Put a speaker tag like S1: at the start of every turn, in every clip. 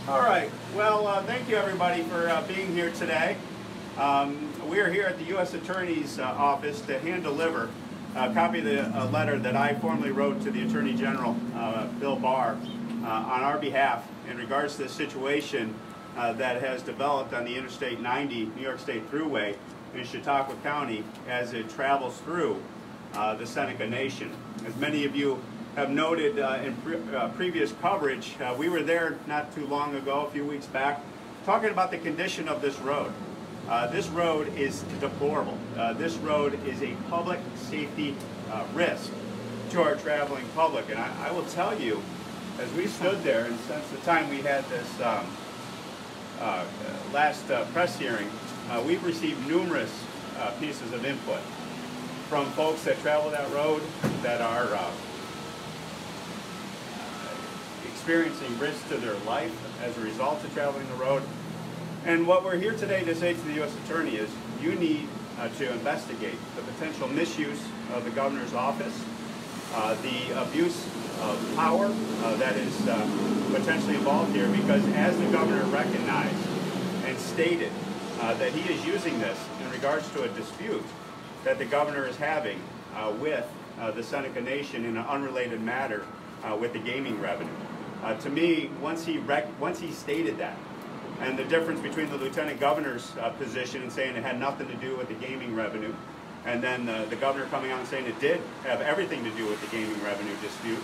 S1: All right. Well, thank you everybody for being here today. We are here at the U.S. Attorney's office to hand deliver a copy of the letter that I formally wrote to the Attorney General, Bill Barr, on our behalf in regards to the situation that has developed on the Interstate 90 New York State Thruway in Chautauqua County as it travels through the Seneca Nation. As many of you have noted in previous coverage, we were there not too long ago, a few weeks back, talking about the condition of this road. This road is deplorable. This road is a public safety risk to our traveling public. And I will tell you, as we stood there, and since the time we had this last press hearing, we've received numerous pieces of input from folks that travel that road that are experiencing risk to their life as a result of traveling the road. And what we're here today to say to the U.S. Attorney is you need to investigate the potential misuse of the governor's office, the abuse of power that is potentially involved here, because as the governor recognized and stated that he is using this in regards to a dispute that the governor is having with the Seneca Nation in an unrelated matter with the gaming revenue. To me, once he stated that, and the difference between the lieutenant governor's position and saying it had nothing to do with the gaming revenue, and then the governor coming out and saying it did have everything to do with the gaming revenue dispute,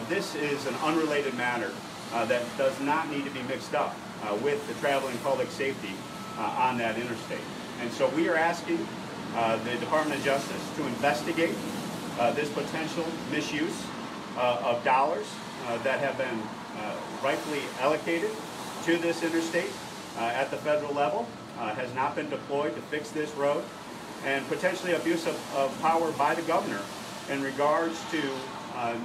S1: this is an unrelated matter that does not need to be mixed up with the traveling public safety on that interstate. And so we are asking the Department of Justice to investigate this potential misuse of dollars that have been rightfully allocated to this interstate at the federal level, has not been deployed to fix this road, and potentially abuse of power by the governor in regards to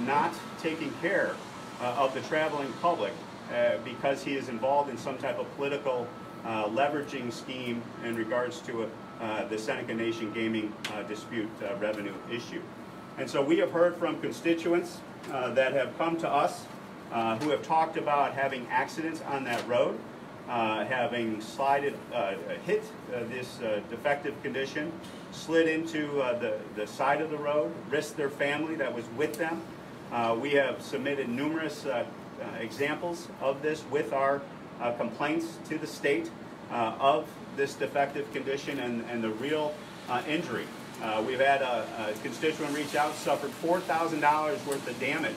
S1: not taking care of the traveling public because he is involved in some type of political leveraging scheme in regards to the Seneca Nation gaming dispute revenue issue. And so we have heard from constituents that have come to us who have talked about having accidents on that road, having hit this defective condition, slid into the side of the road, risked their family that was with them. We have submitted numerous examples of this with our complaints to the state of this defective condition and the real injury. We've had a constituent reach out, suffered $4,000 worth of damage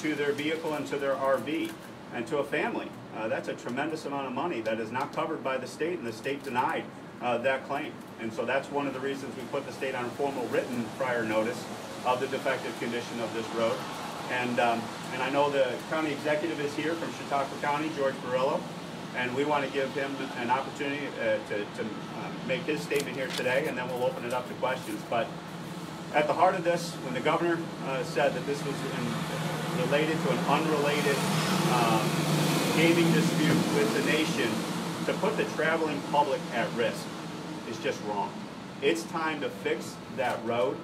S1: to their vehicle and to their RV and to a family. That's a tremendous amount of money that is not covered by the state, and the state denied that claim. And so that's one of the reasons we put the state on a formal written prior notice of the defective condition of this road. And I know the county executive is here from Chautauqua County, George Barillo, and we want to give him an opportunity to make his statement here today, and then we'll open it up to questions. But at the heart of this, when the governor said that this was related to an unrelated gaming dispute with the nation, to put the traveling public at risk is just wrong. It's time to fix that road,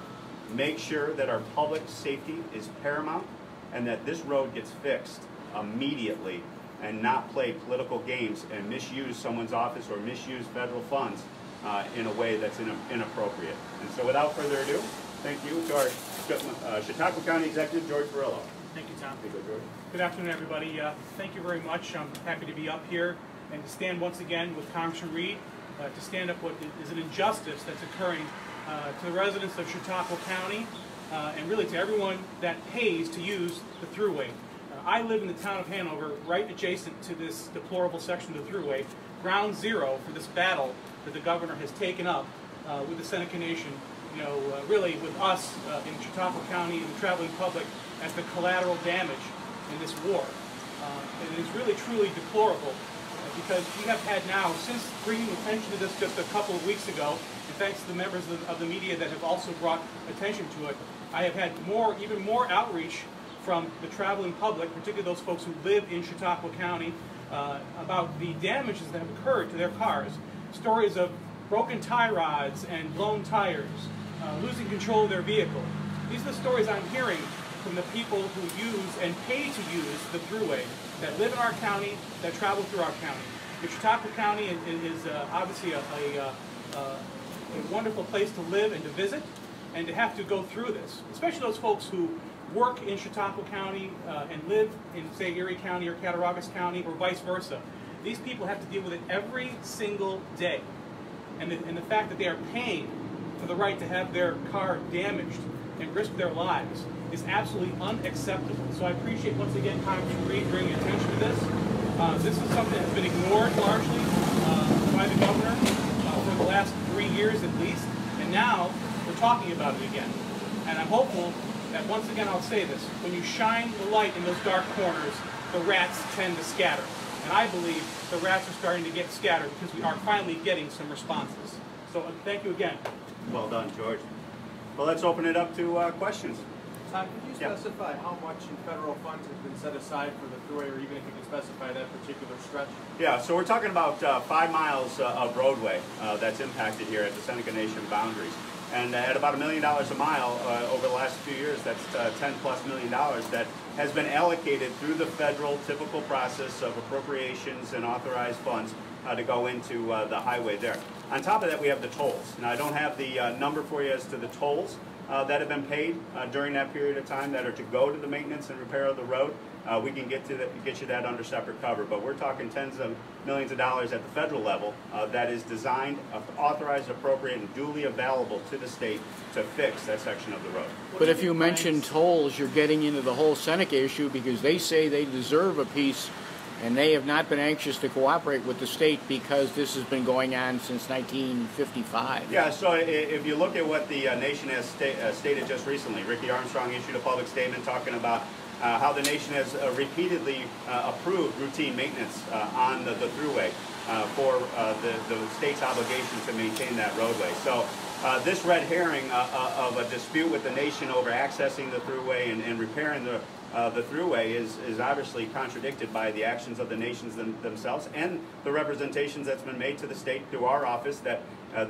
S1: make sure that our public safety is paramount, and that this road gets fixed immediately, and not play political games and misuse someone's office or misuse federal funds in a way that's inappropriate. And so without further ado, thank you to our Chautauqua County Executive, George Barillo.
S2: Thank you, Tom.
S1: Thank you, George.
S2: Good afternoon, everybody. Thank you very much. I'm happy to be up here and to stand once again with Congressman Reed to stand up what is an injustice that's occurring to the residents of Chautauqua County and really to everyone that pays to use the Thruway. I live in the town of Hanover, right adjacent to this deplorable section of the Thruway, ground zero for this battle that the governor has taken up with the Seneca Nation, really with us in Chautauqua County and the traveling public as the collateral damage in this war. And it's really, truly deplorable because we have had now, since bringing attention to this just a couple of weeks ago, and thanks to the members of the media that have also brought attention to it, I have had even more outreach from the traveling public, particularly those folks who live in Chautauqua County, about the damages that have occurred to their cars. Stories of broken tie rods and blown tires, losing control of their vehicle. These are the stories I'm hearing from the people who use and pay to use the thruway, that live in our county, that travel through our county. The Chautauqua County is obviously a wonderful place to live and to visit, and to have to go through this, especially those folks who work in Chautauqua County and live in, say, Erie County or Cattaraugus County or vice versa. These people have to deal with it every single day. And the fact that they are paying for the right to have their car damaged and risk their lives is absolutely unacceptable. So I appreciate, once again, Congressman Reed bringing attention to this. This is something that's been ignored largely by the governor for the last 3 years at least, and now we're talking about it again. And I'm hopeful that, once again, I'll say this, when you shine the light in those dark corners, the rats tend to scatter. And I believe the rats are starting to get scattered because we are finally getting some responses. So thank you again.
S1: Well done, George. Well, let's open it up to questions.
S3: Could you specify how much in federal funds has been set aside for the thruway, or even if you can specify that particular stretch?
S1: Yeah, so we're talking about 5 miles of roadway that's impacted here at the Seneca Nation boundaries. And at about $1 million a mile over the last few years, that's $10+ million that has been allocated through the federal typical process of appropriations and authorized funds to go into the highway there. On top of that, we have the tolls. Now, I don't have the number for you as to the tolls that have been paid during that period of time that are to go to the maintenance and repair of the road. We can get you that under separate cover, but we're talking tens of millions of dollars at the federal level that is designed, authorized, appropriate, and duly available to the state to fix that section of the road.
S4: But if you mention tolls, you're getting into the whole Seneca issue, because they say they deserve a piece, and they have not been anxious to cooperate with the state because this has been going on since 1955.
S1: Yeah, so if you look at what the nation has stated just recently, Ricky Armstrong issued a public statement talking about how the nation has repeatedly approved routine maintenance on the thruway for the state's obligation to maintain that roadway. So this red herring of a dispute with the nation over accessing the thruway and repairing the thruway is obviously contradicted by the actions of the nations themselves and the representations that's been made to the state through our office that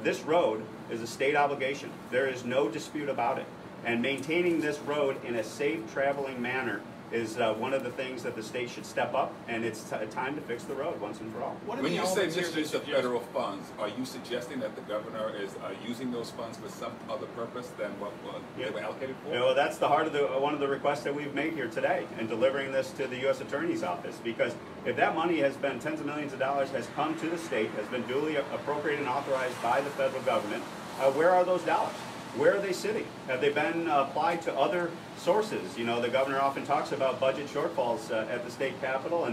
S1: this road is a state obligation. There is no dispute about it. And maintaining this road in a safe traveling manner is one of the things that the state should step up, and it's time to fix the road once and for all.
S5: When you say misuse of federal funds, are you suggesting that the governor is using those funds for some other purpose than what they were allocated for?
S1: Well, that's the heart of one of the requests that we've made here today in delivering this to the U.S. Attorney's Office, because if that money has been tens of millions of dollars, has come to the state, has been duly appropriated and authorized by the federal government, where are those dollars? Where are they sitting? Have they been applied to other sources? You know, the governor often talks about budget shortfalls at the state capitol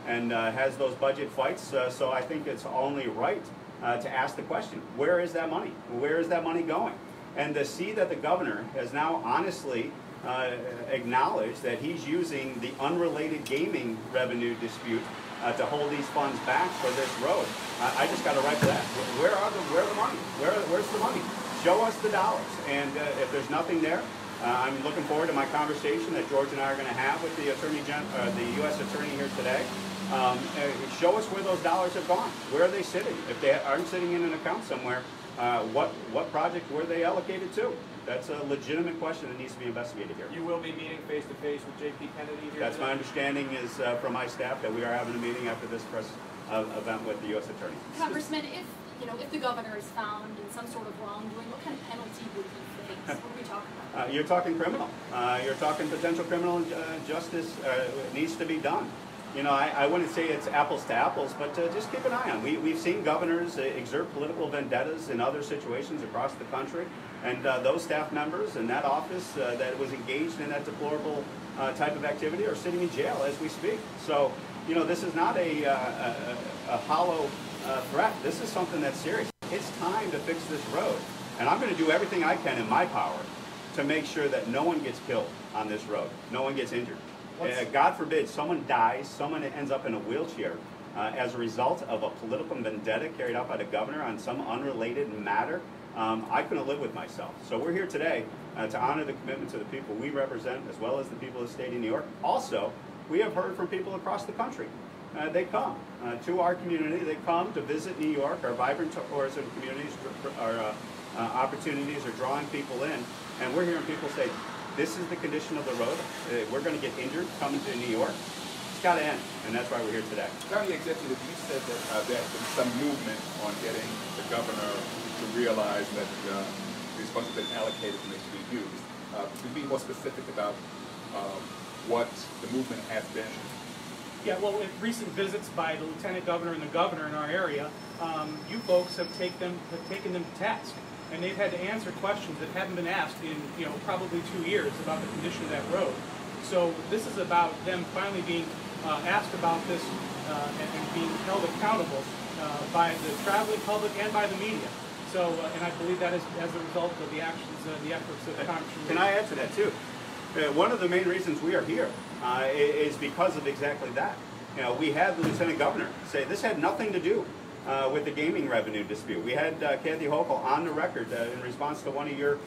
S1: and has those budget fights. So I think it's only right to ask the question, where is that money? Where is that money going? And to see that the governor has now honestly acknowledged that he's using the unrelated gaming revenue dispute to hold these funds back for this road. I just got to write to that. Where's the money? Where's the money? Show us the dollars. And if there's nothing there, I'm looking forward to my conversation that George and I are going to have with the the U.S. Attorney here today. Show us where those dollars have gone. Where are they sitting? If they aren't sitting in an account somewhere, what project were they allocated to? That's a legitimate question that needs to be investigated here.
S3: You will be meeting face-to-face with J.P. Kennedy here
S1: That's
S3: today?
S1: my understanding is from my staff that we are having a meeting after this press event with the U.S. Attorney.
S6: Congressman, if the governor is found in some sort of wrongdoing, what kind of penalty would he face? What are we talking about?
S1: You're talking criminal. You're talking potential criminal justice needs to be done. You know, I wouldn't say it's apples to apples, but just keep an eye on. We've seen governors exert political vendettas in other situations across the country, and those staff members in that office that was engaged in that deplorable type of activity are sitting in jail as we speak. So, you know, this is not a hollow threat. This is something that's serious. It's time to fix this road, and I'm going to do everything I can in my power to make sure that no one gets killed on this road, no one gets injured. God forbid someone dies, someone ends up in a wheelchair as a result of a political vendetta carried out by the governor on some unrelated matter. I couldn't live with myself. So we're here today to honor the commitments of the people we represent as well as the people of the state of New York. Also, we have heard from people across the country. They come to our community. They come to visit New York. Our vibrant tourism communities, our opportunities are drawing people in. And we're hearing people say, this is the condition of the road. We're going to get injured coming to New York. It's got to end, and that's why we're here today.
S5: County Executive, you said that there has been some movement on getting the governor to realize that these funds have been allocated and they should be used. To be more specific about what the movement has been.
S2: Yeah, well, in recent visits by the lieutenant governor and the governor in our area, you folks have taken them to task, and they've had to answer questions that haven't been asked in probably 2 years about the condition of that road. So this is about them finally being asked about this and being held accountable by the traveling public and by the media. So, and I believe that is as a result of the actions, the efforts of Congressman.
S1: Can I add to that too? One of the main reasons we are here is because of exactly that. We had the lieutenant governor say this had nothing to do with the gaming revenue dispute. We had Kathy Hochul on the record in response to one of your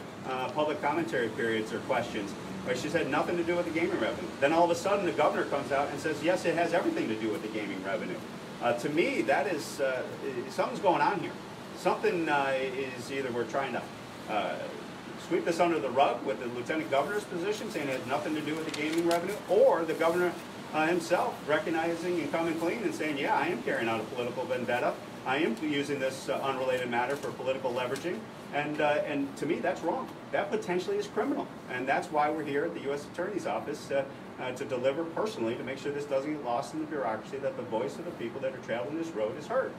S1: public commentary periods or questions, where she said nothing to do with the gaming revenue. Then all of a sudden the governor comes out and says, yes, it has everything to do with the gaming revenue. To me, that is, something's going on here. Something is either we're trying to sweep this under the rug with the lieutenant governor's position, saying it has nothing to do with the gaming revenue, or the governor himself recognizing and coming clean and saying, yeah, I am carrying out a political vendetta. I am using this unrelated matter for political leveraging, and to me, that's wrong. That potentially is criminal, and that's why we're here at the U.S. Attorney's Office to deliver personally to make sure this doesn't get lost in the bureaucracy, that the voice of the people that are traveling this road is heard.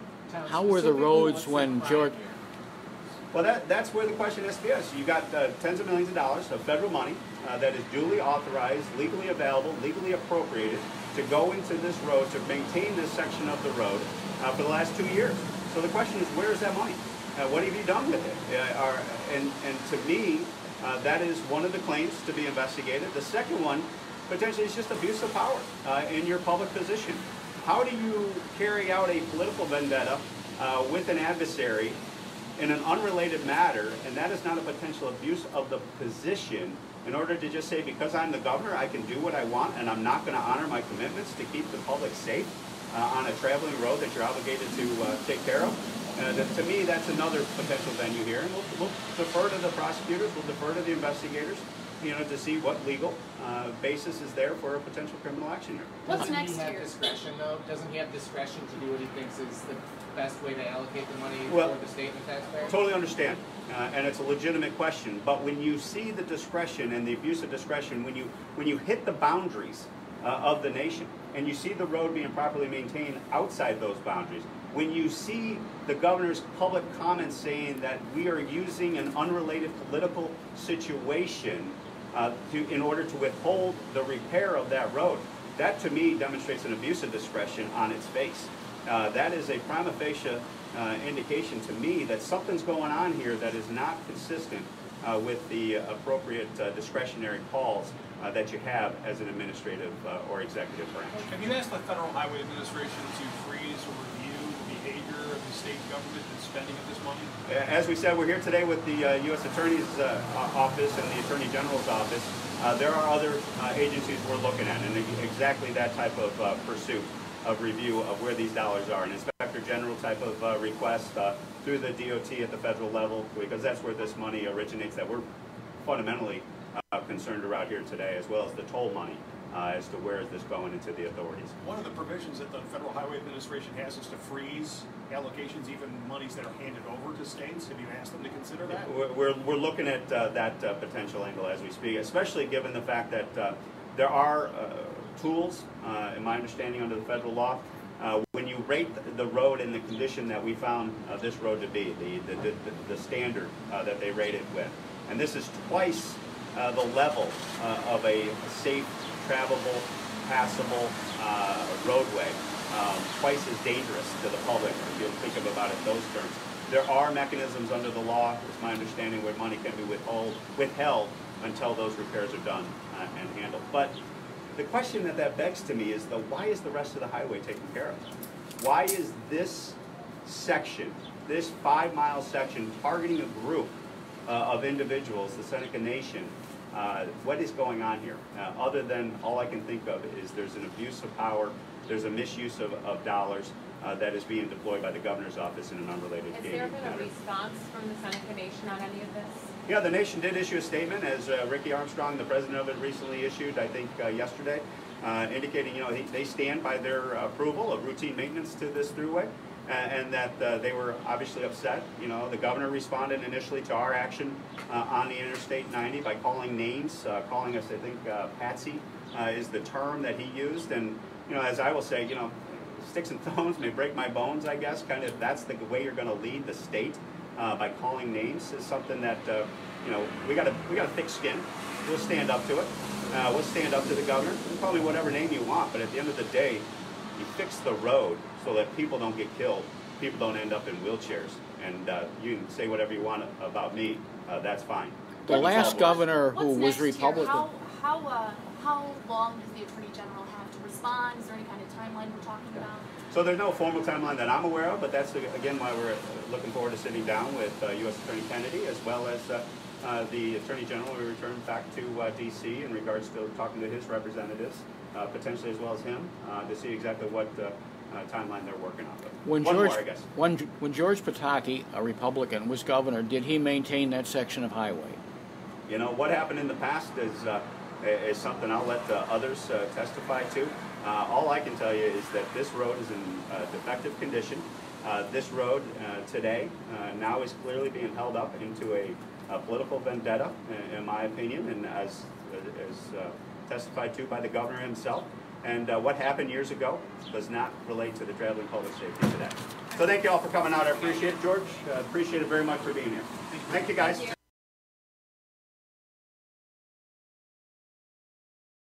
S4: How were the roads when George...
S1: Well, that's where the question has to be asked. You've got tens of millions of dollars of federal money that is duly authorized, legally available, legally appropriated to go into this road, to maintain this section of the road for the last 2 years. So the question is, where is that money? What have you done with it? And to me, that is one of the claims to be investigated. The second one, potentially, is just abuse of power in your public position. How do you carry out a political vendetta with an adversary in an unrelated matter, and that is not a potential abuse of the position, in order to just say, because I'm the governor, I can do what I want, and I'm not going to honor my commitments to keep the public safe on a traveling road that you're obligated to take care of? To me, that's another potential venue here, and we'll defer to the prosecutors, we'll defer to the investigators, to see what legal basis is there for a potential criminal action here.
S6: What's next
S7: Doesn't he
S6: here?
S7: have discretion, though? Doesn't he have discretion to do what he thinks is the best way to allocate the money for the state and the taxpayers?
S1: Totally understand, and it's a legitimate question. But when you see the discretion and the abuse of discretion, when you hit the boundaries of the nation, and you see the road being properly maintained outside those boundaries, when you see the governor's public comments saying that we are using an unrelated political situation in order to withhold the repair of that road, that to me demonstrates an abuse of discretion on its face. That is a prima facie indication to me that something's going on here that is not consistent with the appropriate discretionary calls that you have as an administrative or executive branch.
S3: Have you asked the Federal Highway Administration to freeze or review the behavior of the state government in spending of this money?
S1: As we said, we're here today with the U.S. Attorney's Office and the Attorney General's Office. There are other agencies we're looking at, and exactly that type of pursuit of review of where these dollars are, an Inspector General type of request through the DOT at the federal level, because that's where this money originates, that we're fundamentally concerned around here today, as well as the toll money as to where is this going into the authorities.
S3: One of the provisions that the Federal Highway Administration has is to freeze allocations, even monies that are handed over to states. Have you asked them to consider that?
S1: We're looking at that potential angle as we speak, especially given the fact that there are tools, in my understanding under the federal law, when you rate the road in the condition that we found this road to be, the standard that they rate it with. And this is twice the level of a safe, travelable, passable roadway, twice as dangerous to the public, if you think about it in those terms. There are mechanisms under the law, it's my understanding, where money can be withheld until those repairs are done and handled. But the question that begs to me is, why is the rest of the highway taken care of? Why is this section, this 5-mile section, targeting a group of individuals, the Seneca Nation? What is going on here? Other than all I can think of is there's an abuse of power there's a misuse of dollars that is being deployed by the governor's office in an unrelated
S8: Has
S1: gaming
S8: there been a
S1: matter.
S8: response from the Seneca Nation on any of this?
S1: Yeah, the nation did issue a statement, as Ricky Armstrong, the president of it, recently issued, I think yesterday, indicating, they stand by their approval of routine maintenance to this throughway, and that they were obviously upset. The governor responded initially to our action on the Interstate 90 by calling names, calling us, I think, Patsy is the term that he used, and as I will say, sticks and stones may break my bones, I guess. Kind of, that's the way you're going to lead the state. By calling names is something that we got a thick skin. We'll stand up to it. We'll stand up to the governor. You can call me whatever name you want, but at the end of the day, you fix the road so that people don't get killed, people don't end up in wheelchairs, and you can say whatever you want about me. That's fine.
S4: The last governor who
S6: What's
S4: was
S6: next
S4: Republican.
S6: Here? How long does the Attorney General have to respond? Is there any kind of timeline we're talking about?
S1: So there's no formal timeline that I'm aware of, but that's, again, why we're looking forward to sitting down with U.S. Attorney Kennedy, as well as the Attorney General. We return back to D.C. in regards to talking to his representatives, potentially as well as him, to see exactly what timeline they're working on. But
S4: when George Pataki, a Republican, was governor, did he maintain that section of highway?
S1: What happened in the past is something I'll let others testify to. All I can tell you is that this road is in defective condition. This road today now is clearly being held up into a political vendetta, in my opinion, and as testified to by the governor himself. And what happened years ago does not relate to the traveling public safety today. So thank you all for coming out. I appreciate it, George. Appreciate it very much for being here. Thank you, guys.